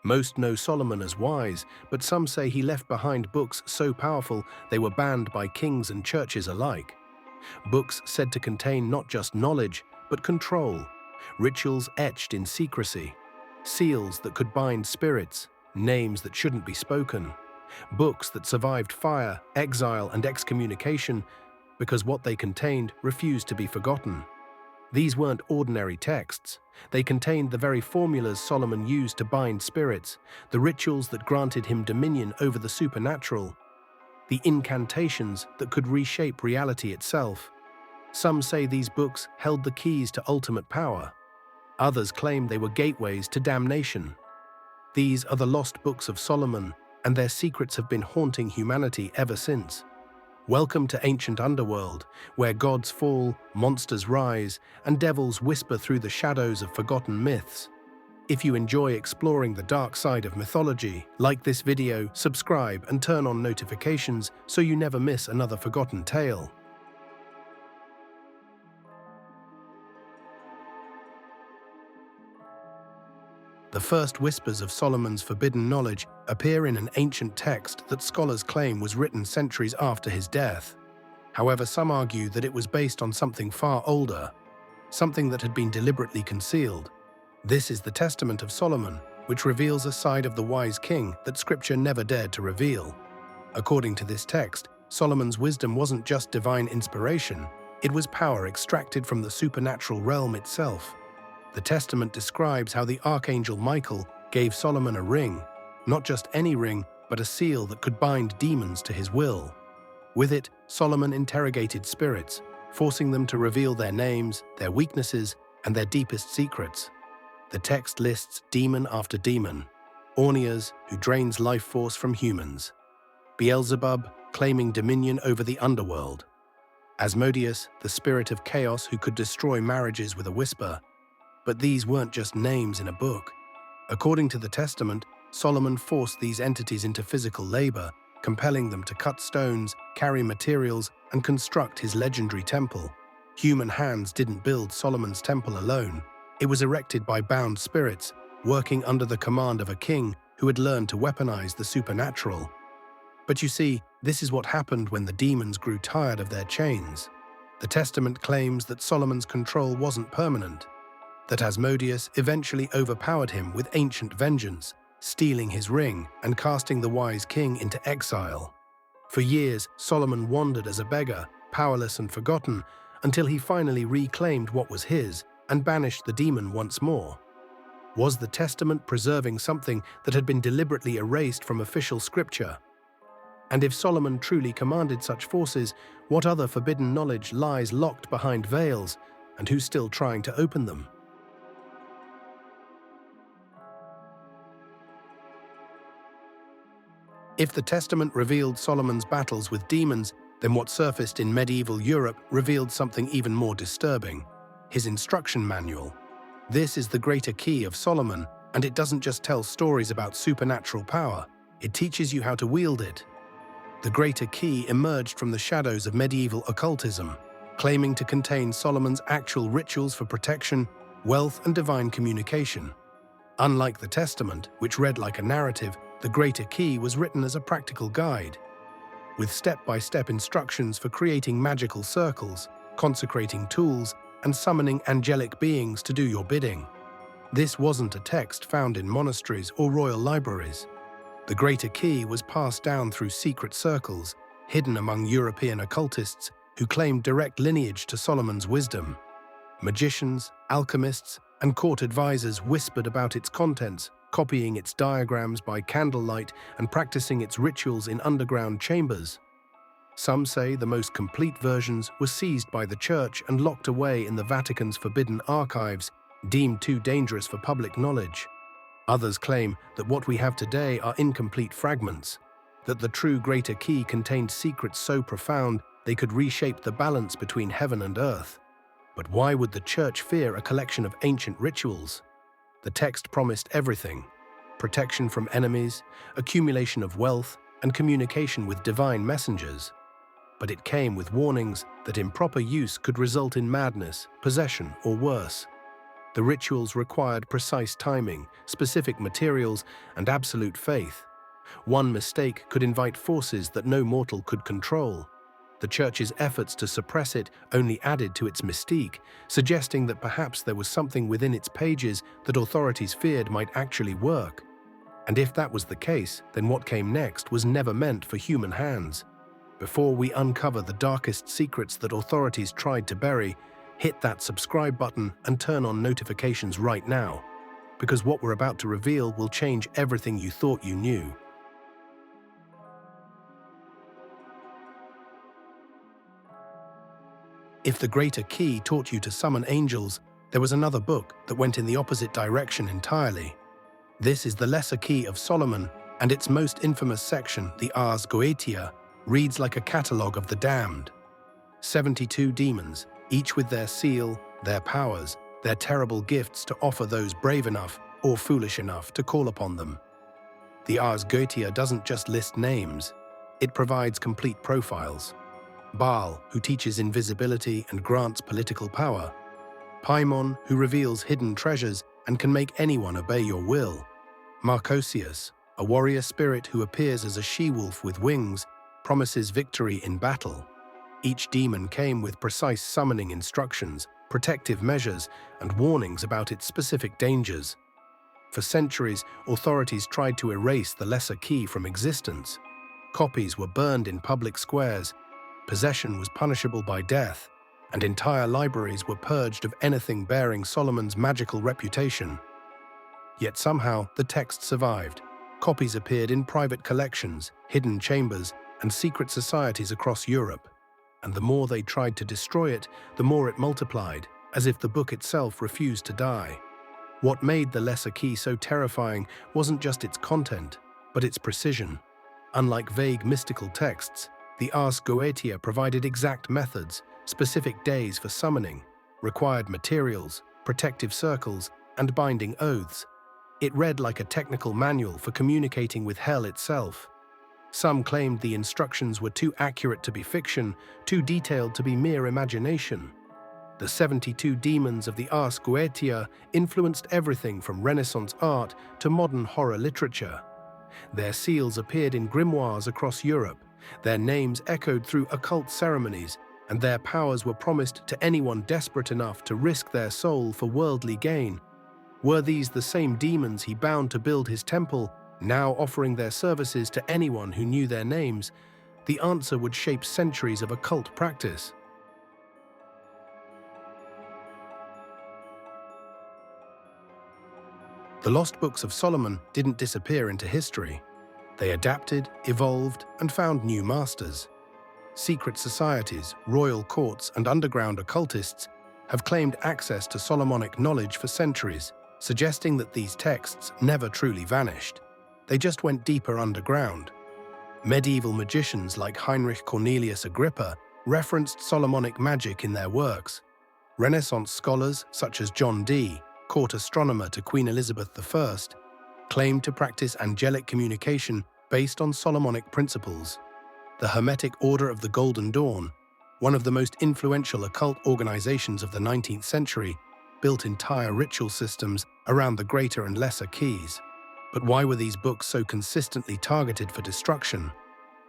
Most know Solomon as wise, but some say he left behind books so powerful they were banned by kings and churches alike. Books said to contain not just knowledge, but control, rituals etched in secrecy, seals that could bind spirits, names that shouldn't be spoken, books that survived fire, exile, and excommunication because what they contained refused to be forgotten. These weren't ordinary texts. They contained the very formulas Solomon used to bind spirits, the rituals that granted him dominion over the supernatural, the incantations that could reshape reality itself. Some say these books held the keys to ultimate power. Others claim they were gateways to damnation. These are the lost books of Solomon, and their secrets have been haunting humanity ever since. Welcome to ancient Underworld, where gods fall, monsters rise, and devils whisper through the shadows of forgotten myths. If you enjoy exploring the dark side of mythology, like this video, subscribe, and turn on notifications so you never miss another forgotten tale. The first whispers of Solomon's forbidden knowledge appear in an ancient text that scholars claim was written centuries after his death. However, some argue that it was based on something far older, something that had been deliberately concealed. This is the Testament of Solomon, which reveals a side of the wise king that Scripture never dared to reveal. According to this text, Solomon's wisdom wasn't just divine inspiration, it was power extracted from the supernatural realm itself. The Testament describes how the archangel Michael gave Solomon a ring, not just any ring, but a seal that could bind demons to his will. With it, Solomon interrogated spirits, forcing them to reveal their names, their weaknesses, and their deepest secrets. The text lists demon after demon: Ornias, who drains life force from humans; Beelzebub, claiming dominion over the underworld; Asmodeus, the spirit of chaos who could destroy marriages with a whisper. But these weren't just names in a book. According to the Testament, Solomon forced these entities into physical labor, compelling them to cut stones, carry materials, and construct his legendary temple. Human hands didn't build Solomon's temple alone. It was erected by bound spirits, working under the command of a king who had learned to weaponize the supernatural. But you see, this is what happened when the demons grew tired of their chains. The Testament claims that Solomon's control wasn't permanent, that Asmodeus eventually overpowered him with ancient vengeance, stealing his ring and casting the wise king into exile. For years, Solomon wandered as a beggar, powerless and forgotten, until he finally reclaimed what was his and banished the demon once more. Was the Testament preserving something that had been deliberately erased from official scripture? And if Solomon truly commanded such forces, what other forbidden knowledge lies locked behind veils, and who's still trying to open them? If the Testament revealed Solomon's battles with demons, then what surfaced in medieval Europe revealed something even more disturbing: his instruction manual. This is the greater key of Solomon, and it doesn't just tell stories about supernatural power, it teaches you how to wield it. The greater key emerged from the shadows of medieval occultism, claiming to contain Solomon's actual rituals for protection, wealth, and divine communication. Unlike the Testament, which read like a narrative, the greater key was written as a practical guide, with step-by-step instructions for creating magical circles, consecrating tools, and summoning angelic beings to do your bidding. This wasn't a text found in monasteries or royal libraries. The greater key was passed down through secret circles, hidden among European occultists who claimed direct lineage to Solomon's wisdom. Magicians, alchemists, and court advisors whispered about its contents, copying its diagrams by candlelight and practicing its rituals in underground chambers. Some say the most complete versions were seized by the Church and locked away in the Vatican's forbidden archives, deemed too dangerous for public knowledge. Others claim that what we have today are incomplete fragments, that the true greater key contained secrets so profound they could reshape the balance between heaven and earth. But why would the Church fear a collection of ancient rituals? The text promised everything: protection from enemies, accumulation of wealth, and communication with divine messengers. But it came with warnings that improper use could result in madness, possession, or worse. The rituals required precise timing, specific materials, and absolute faith. One mistake could invite forces that no mortal could control. The Church's efforts to suppress it only added to its mystique, suggesting that perhaps there was something within its pages that authorities feared might actually work. And if that was the case, then what came next was never meant for human hands. Before we uncover the darkest secrets that authorities tried to bury, hit that subscribe button and turn on notifications right now, because what we're about to reveal will change everything you thought you knew. If the Greater Key taught you to summon angels, there was another book that went in the opposite direction entirely. This is the Lesser Key of Solomon, and its most infamous section, the Ars Goetia, reads like a catalogue of the damned. 72 demons, each with their seal, their powers, their terrible gifts to offer those brave enough or foolish enough to call upon them. The Ars Goetia doesn't just list names, it provides complete profiles. Baal, who teaches invisibility and grants political power. Paimon, who reveals hidden treasures and can make anyone obey your will. Marcosius, a warrior spirit who appears as a she-wolf with wings, promises victory in battle. Each demon came with precise summoning instructions, protective measures, and warnings about its specific dangers. For centuries, authorities tried to erase the Lesser Key from existence. Copies were burned in public squares, possession was punishable by death, and entire libraries were purged of anything bearing Solomon's magical reputation. Yet somehow, the text survived. Copies appeared in private collections, hidden chambers, and secret societies across Europe. And the more they tried to destroy it, the more it multiplied, as if the book itself refused to die. What made the Lesser Key so terrifying wasn't just its content, but its precision. Unlike vague mystical texts, the Ars Goetia provided exact methods, specific days for summoning, required materials, protective circles, and binding oaths. It read like a technical manual for communicating with hell itself. Some claimed the instructions were too accurate to be fiction, too detailed to be mere imagination. The 72 demons of the Ars Goetia influenced everything from Renaissance art to modern horror literature. Their seals appeared in grimoires across Europe, their names echoed through occult ceremonies, and their powers were promised to anyone desperate enough to risk their soul for worldly gain. Were these the same demons he bound to build his temple, now offering their services to anyone who knew their names? The answer would shape centuries of occult practice. The lost books of Solomon didn't disappear into history. They adapted, evolved, and found new masters. Secret societies, royal courts, and underground occultists have claimed access to Solomonic knowledge for centuries, suggesting that these texts never truly vanished. They just went deeper underground. Medieval magicians like Heinrich Cornelius Agrippa referenced Solomonic magic in their works. Renaissance scholars such as John Dee, court astronomer to Queen Elizabeth I, claimed to practice angelic communication based on Solomonic principles. The Hermetic Order of the Golden Dawn, one of the most influential occult organizations of the 19th century, built entire ritual systems around the Greater and Lesser Keys. But why were these books so consistently targeted for destruction?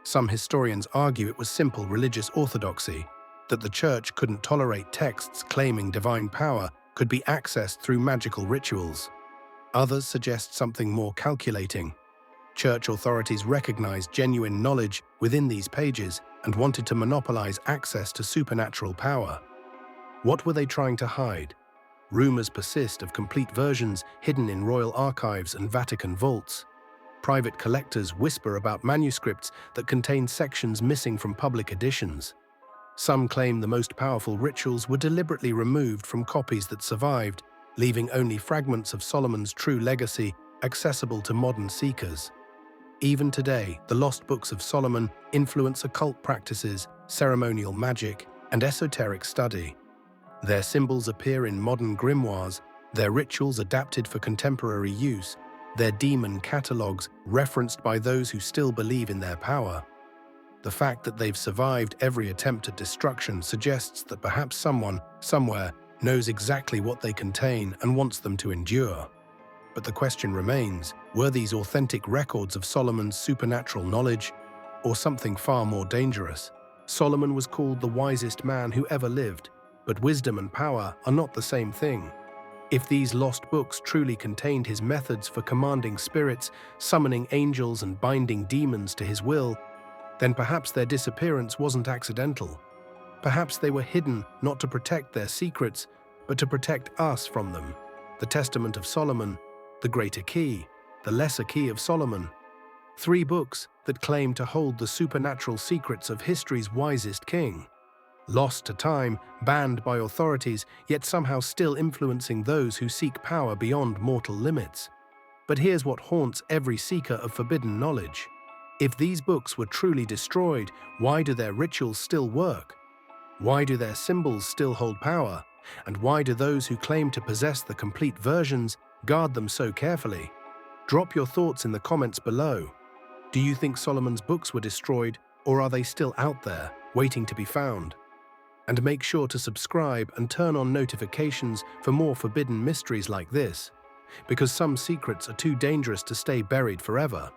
Some historians argue it was simple religious orthodoxy, that the Church couldn't tolerate texts claiming divine power could be accessed through magical rituals. Others suggest something more calculating. Church authorities recognized genuine knowledge within these pages and wanted to monopolize access to supernatural power. What were they trying to hide? Rumors persist of complete versions hidden in royal archives and Vatican vaults. Private collectors whisper about manuscripts that contain sections missing from public editions. Some claim the most powerful rituals were deliberately removed from copies that survived, leaving only fragments of Solomon's true legacy accessible to modern seekers. Even today, the lost books of Solomon influence occult practices, ceremonial magic, and esoteric study. Their symbols appear in modern grimoires, their rituals adapted for contemporary use, their demon catalogues referenced by those who still believe in their power. The fact that they've survived every attempt at destruction suggests that perhaps someone, somewhere, knows exactly what they contain and wants them to endure. But the question remains, were these authentic records of Solomon's supernatural knowledge, or something far more dangerous? Solomon was called the wisest man who ever lived, but wisdom and power are not the same thing. If these lost books truly contained his methods for commanding spirits, summoning angels and binding demons to his will, then perhaps their disappearance wasn't accidental. Perhaps they were hidden not to protect their secrets, but to protect us from them. The Testament of Solomon, the Greater Key, the Lesser Key of Solomon. 3 books that claim to hold the supernatural secrets of history's wisest king. Lost to time, banned by authorities, yet somehow still influencing those who seek power beyond mortal limits. But here's what haunts every seeker of forbidden knowledge. If these books were truly destroyed, why do their rituals still work? Why do their symbols still hold power? And why do those who claim to possess the complete versions guard them so carefully? Drop your thoughts in the comments below. Do you think Solomon's books were destroyed, or are they still out there, waiting to be found? And make sure to subscribe and turn on notifications for more forbidden mysteries like this, because some secrets are too dangerous to stay buried forever.